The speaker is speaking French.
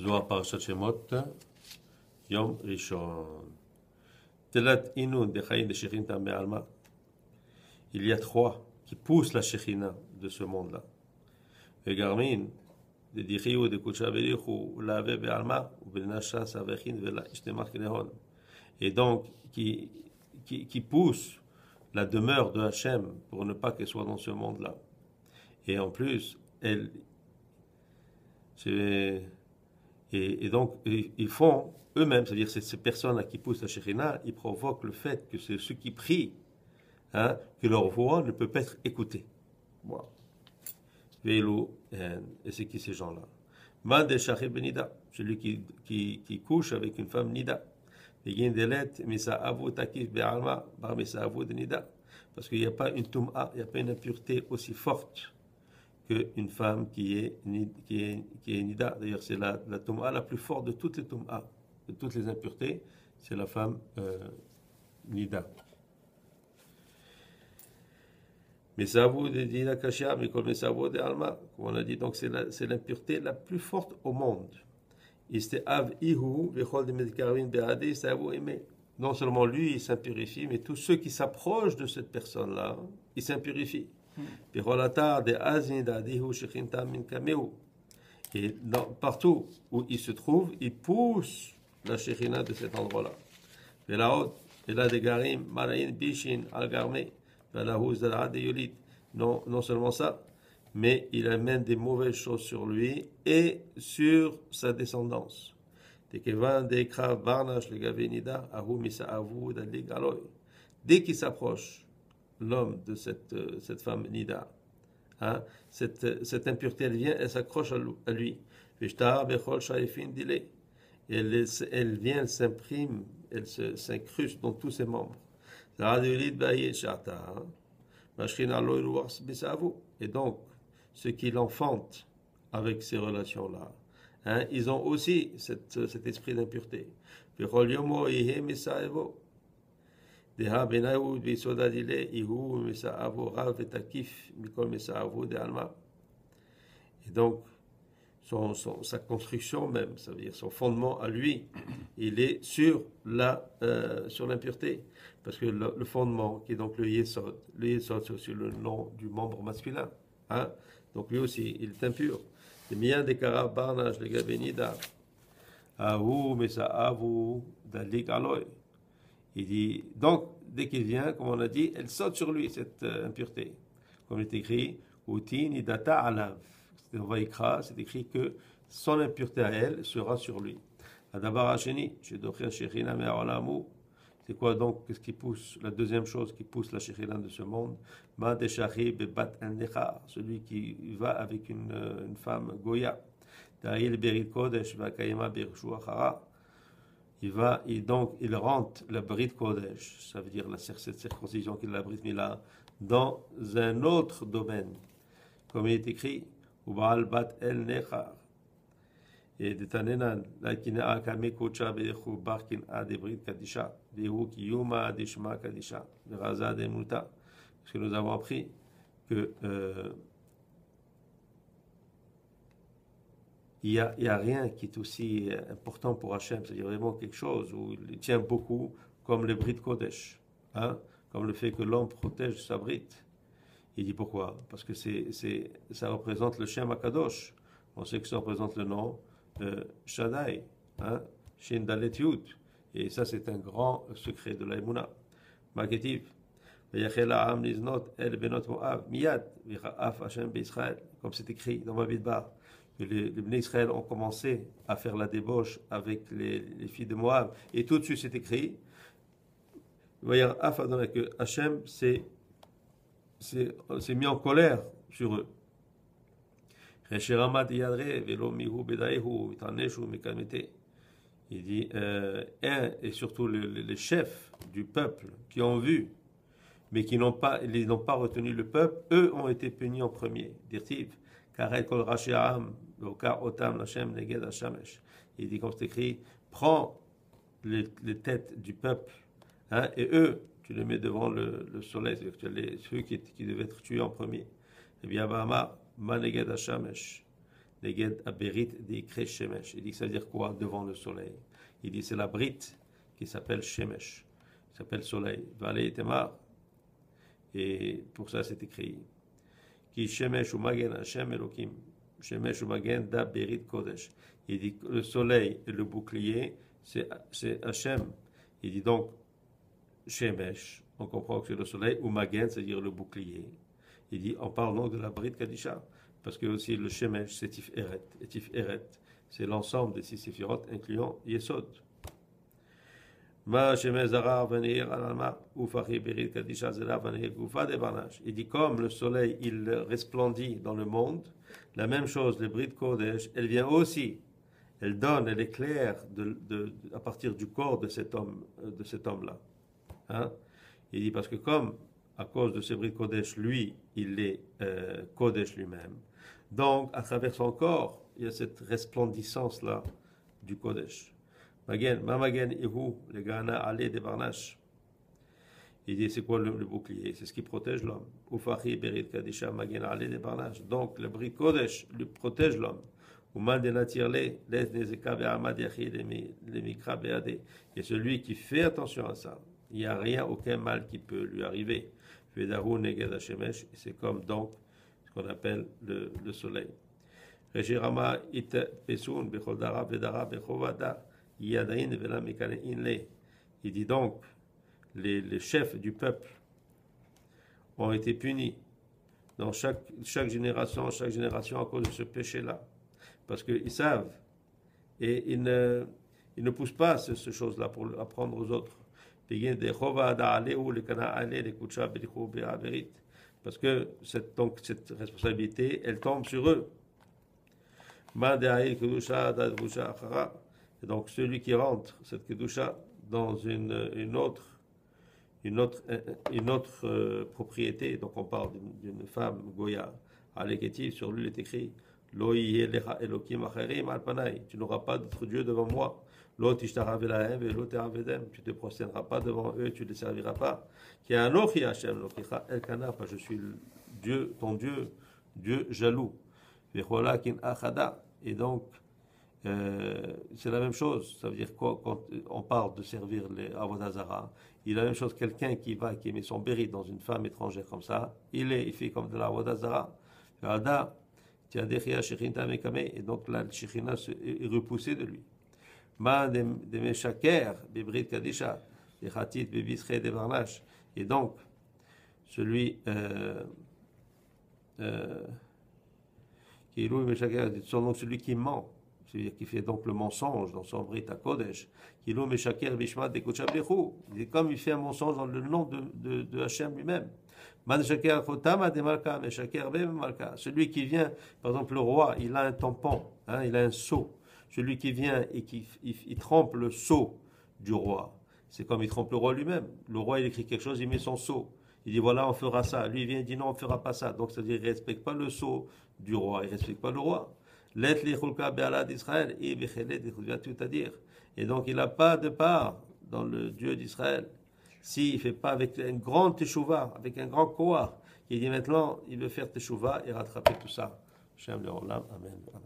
Zohar Parashat Shemot, Yom Rishon. Telat Inun de Chaim de Shekhinah Me'alma. Il y a trois qui poussent la Shekhina de ce monde-là. Le Garmin, de Dichiou, de Kuchavelichou, Lave Be'alma, ou Benasha Savechin, Vela Ishtemach Nehon. Et donc, qui poussent la demeure de Hachem pour ne pas qu'elle soit dans ce monde-là. Et en plus, et donc, ils font eux-mêmes, c'est-à-dire ces personnes-là qui poussent la Shekhina, ils provoquent le fait que c'est ceux qui prient, que leur voix ne peut pas être écoutée. Voilà. Et c'est qui ces gens-là? Mad Shachir Benida, celui qui couche avec une femme Nida. Parce qu'il n'y a pas une tum'a, il n'y a pas une impureté aussi forte qu'une femme qui est nida. D'ailleurs, c'est la tum'a la plus forte de toutes les tum'a, de toutes les impuretés, c'est la femme nida. Mais ça vaut de dire la kashia, mais comme ça vaut de alma, comme on a dit, donc c'est l'impureté la plus forte au monde. Non seulement lui, il s'impurifie, mais tous ceux qui s'approchent de cette personne-là, ils s'impurifient. Et partout où il se trouve, il pousse la Shekhina de cet endroit-là. Non seulement ça, mais il amène des mauvaises choses sur lui et sur sa descendance. Dès qu'il s'approche, l'homme de cette femme Nida, cette impureté, elle s'accroche à lui. Elle vient, elle s'imprime, elle s'incruste dans tous ses membres. Et donc, ceux qui l'enfantent avec ces relations-là, ils ont aussi cet esprit d'impureté. Et donc, sa construction même, ça veut dire son fondement à lui, il est sur l'impureté. Parce que le fondement, qui est donc le yesod c'est sur le nom du membre masculin. Donc lui aussi, il est impur. Il dit, donc, dès qu'il vient, comme on a dit, elle saute sur lui, cette impureté. Comme il est écrit, Uti nidata alav. C'est écrit que son impureté à elle sera sur lui. C'est quoi donc, qu'est-ce qui pousse, la deuxième chose qui pousse la Shekhina de ce monde? Celui qui va avec une femme Goya. Il rentre la Brit Kodesh, ça veut dire cette circoncision qu'il a la Brit Mila, dans un autre domaine. Comme il est écrit, Ubal bat el nechar. Et de Tanenan, la kina kame kocha bechu barkin a de Brit Kadisha, vehu kiyuma adishma Kadisha, veraza de muta. Parce que nous avons appris que il y a rien qui est aussi important pour Hachem, c'est-à-dire vraiment quelque chose où il tient beaucoup, comme le Brit Kodesh, comme le fait que l'homme protège sa Brit. Il dit pourquoi? Parce que ça représente le Shem HaKadosh. On sait que ça représente le nom Shaddai, Shin Dalet Yud. Et ça, c'est un grand secret de l'Aïmouna. Maketiv. Comme c'est écrit dans Bamidbar, que les Bnei Israël ont commencé à faire la débauche avec les filles de Moab. Et tout de suite, c'est écrit, que Hachem s'est mis en colère sur eux. Il dit, et surtout les chefs du peuple qui ont vu, mais ils n'ont pas retenu le peuple, eux ont été punis en premier. Dirtiv, il dit, comme c'est écrit, prends les têtes du peuple, et eux, tu les mets devant le soleil, c'est-à-dire ceux qui devaient être tués en premier. Et bien, Maneged Hashamesh, Neged Aberit Deikre Shemesh. Il dit que ça veut dire quoi devant le soleil? Il dit c'est la brite qui s'appelle Shemesh, qui s'appelle soleil. Valé Temar. Et pour ça c'est écrit. Qui Shemesh ou Magen Hashem Elokim. Shemesh ou Magen Da Berit Kodesh. Il dit que le soleil et le bouclier, c'est Hashem. Il dit donc Shemesh, on comprend que c'est le soleil, ou Magen, c'est-à-dire le bouclier. Il dit, on parle donc de la Brit Kadisha, parce que aussi le Shemesh, c'est Tiferet. Et Tiferet, c'est l'ensemble des 6 séphirot, incluant Yesod. Ma Shemesh Zarar Vanir Alama, Ufachi Berit Kadisha Zera Vanir Gufa de Barnash. Il dit, comme le soleil, il resplendit dans le monde, la même chose, le Brit Kodesh, elle vient aussi. Elle donne, elle éclaire à partir du corps de cet homme-là. Hein? Il dit parce que comme à cause de ce Brit Kodesh, lui, il est Kodesh lui-même. Donc, à travers son corps, il y a cette resplendissance-là du Kodesh. Magen, ma Magen Ihu, le Gana Ale de Barnash. Il dit c'est quoi le bouclier? C'est ce qui protège l'homme. Ufachi Berit Kadisha Magen Ale de Barnash. Donc, le Brit Kodesh lui protège l'homme. Et celui qui fait attention à ça, il n'y a rien, aucun mal qui peut lui arriver. C'est comme donc ce qu'on appelle le soleil. Il dit donc, les chefs du peuple ont été punis dans chaque génération à cause de ce péché-là. Parce qu'ils savent, et ils ne poussent pas ces choses-là pour apprendre aux autres. Parce que cette responsabilité, elle tombe sur eux. Et donc celui qui rentre cette kedusha dans une autre propriété, donc on parle d'une femme Goya, Aleketiv, sur lui il est écrit tu n'auras pas d'autre Dieu devant moi. Tu ne te prosterneras pas devant eux, tu ne les serviras pas. Je suis Dieu, ton Dieu, Dieu jaloux. Et donc, c'est la même chose. Ça veut dire quoi quand on parle de servir les Avodah Zara, il est la même chose. Quelqu'un qui met son bérit dans une femme étrangère comme ça, il fait comme de la Avodah Zara. Et donc là, le Shekhinah est repoussé de lui. Et donc, celui qui ment, c'est-à-dire qui fait donc le mensonge dans son Brit à Kodesh, comme il fait un mensonge dans le nom de Hachem lui-même. Celui qui vient, par exemple le roi, il a un tampon, hein, il a un sceau. Celui qui vient et il trempe le sceau du roi, c'est comme il trempe le roi lui-même. Le roi il écrit quelque chose, il met son sceau. Il dit voilà on fera ça. Lui il vient et dit non on ne fera pas ça. Donc c'est-à-dire il ne respecte pas le sceau du roi, il ne respecte pas le roi. d'Israël, il y a tout à dire. Et donc il n'a pas de part dans le Dieu d'Israël. S'il ne fait pas avec un grand teshuva, avec un grand koah, il dit maintenant, il veut faire teshuva et rattraper tout ça. Shem le Olam, Amen. Amen.